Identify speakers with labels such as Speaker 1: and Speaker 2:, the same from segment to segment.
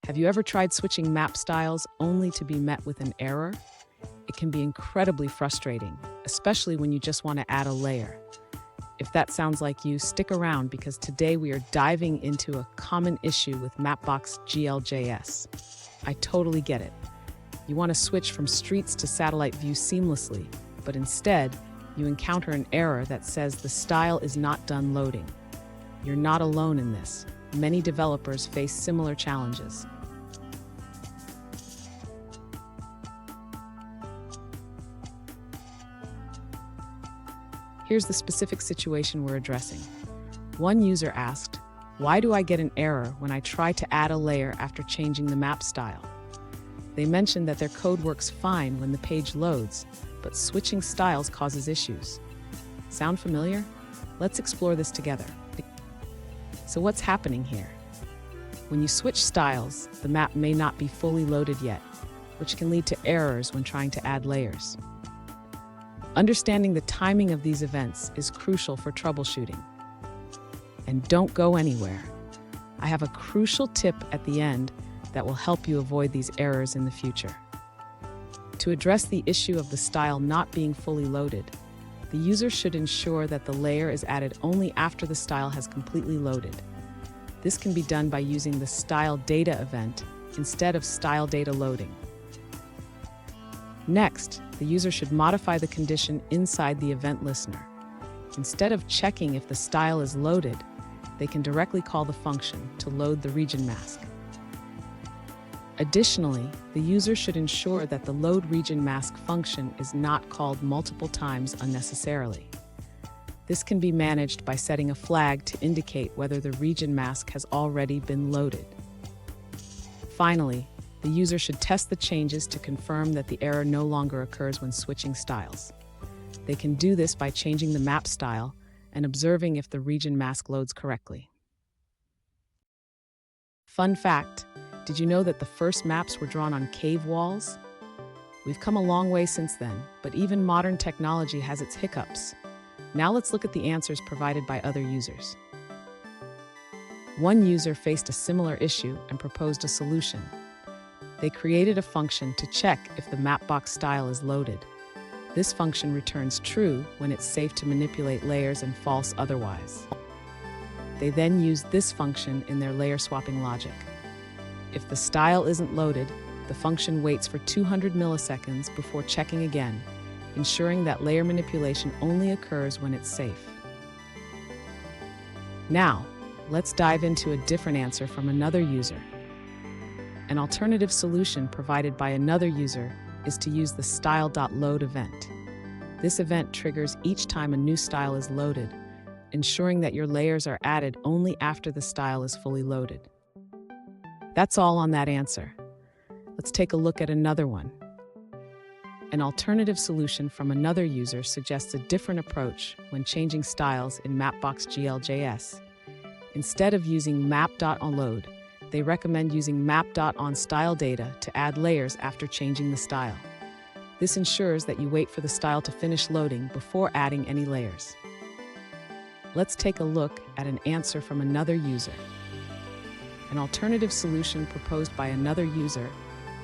Speaker 1: Have you ever tried switching map styles only to be met with an error? It can be incredibly frustrating, especially when you just want to add a layer. If that sounds like you, stick around because today we are diving into a common issue with Mapbox GL JS. I totally get it. You want to switch from streets to satellite view seamlessly, but instead, you encounter an error that says the style is not done loading. You're not alone in this. Many developers face similar challenges. Here's the specific situation we're addressing. One user asked, "Why do I get an error when I try to add a layer after changing the map style?" They mentioned that their code works fine when the page loads, but switching styles causes issues. Sound familiar? Let's explore this together. So what's happening here? When you switch styles, the map may not be fully loaded yet, which can lead to errors when trying to add layers. Understanding the timing of these events is crucial for troubleshooting. And don't go anywhere. I have a crucial tip at the end that will help you avoid these errors in the future. To address the issue of the style not being fully loaded, the user should ensure that the layer is added only after the style has completely loaded. This can be done by using the style data event instead of style data loading. Next, the user should modify the condition inside the event listener. Instead of checking if the style is loaded, they can directly call the function to load the region mask. Additionally, the user should ensure that the load region mask function is not called multiple times unnecessarily. This can be managed by setting a flag to indicate whether the region mask has already been loaded. Finally, the user should test the changes to confirm that the error no longer occurs when switching styles. They can do this by changing the map style and observing if the region mask loads correctly. Fun fact, did you know that the first maps were drawn on cave walls? We've come a long way since then, but even modern technology has its hiccups. Now let's look at the answers provided by other users. One user faced a similar issue and proposed a solution. They created a function to check if the Mapbox style is loaded. This function returns true when it's safe to manipulate layers and false otherwise. They then used this function in their layer swapping logic. If the style isn't loaded, the function waits for 200 milliseconds before checking again, ensuring that layer manipulation only occurs when it's safe. Now, let's dive into a different answer from another user. An alternative solution provided by another user is to use the style.load event. This event triggers each time a new style is loaded, ensuring that your layers are added only after the style is fully loaded. That's all on that answer. Let's take a look at another one. An alternative solution from another user suggests a different approach when changing styles in Mapbox GL JS. Instead of using map.onLoad, they recommend using map.onStyleData to add layers after changing the style. This ensures that you wait for the style to finish loading before adding any layers. Let's take a look at an answer from another user. An alternative solution proposed by another user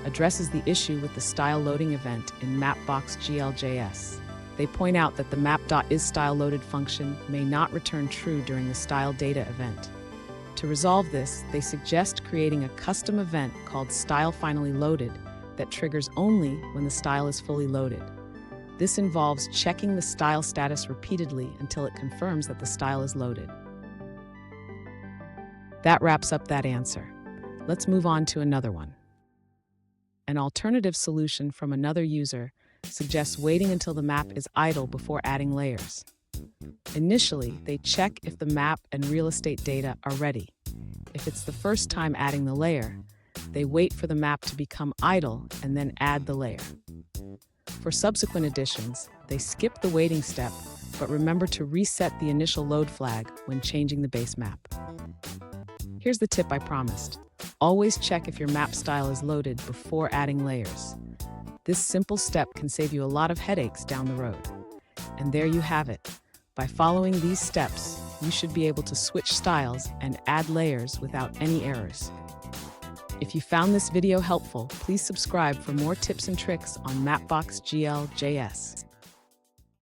Speaker 1: addresses the issue with the style loading event in Mapbox GL JS. They point out that the map.isStyleLoaded function may not return true during the style data event. To resolve this, they suggest creating a custom event called StyleFinallyLoaded that triggers only when the style is fully loaded. This involves checking the style status repeatedly until it confirms that the style is loaded. That wraps up that answer. Let's move on to another one. An alternative solution from another user suggests waiting until the map is idle before adding layers. Initially, they check if the map and real estate data are ready. If it's the first time adding the layer, they wait for the map to become idle and then add the layer. For subsequent additions, they skip the waiting step, but remember to reset the initial load flag when changing the base map. Here's the tip I promised. Always check if your map style is loaded before adding layers. This simple step can save you a lot of headaches down the road. And there you have it. By following these steps, you should be able to switch styles and add layers without any errors. If you found this video helpful, please subscribe for more tips and tricks on Mapbox GL JS.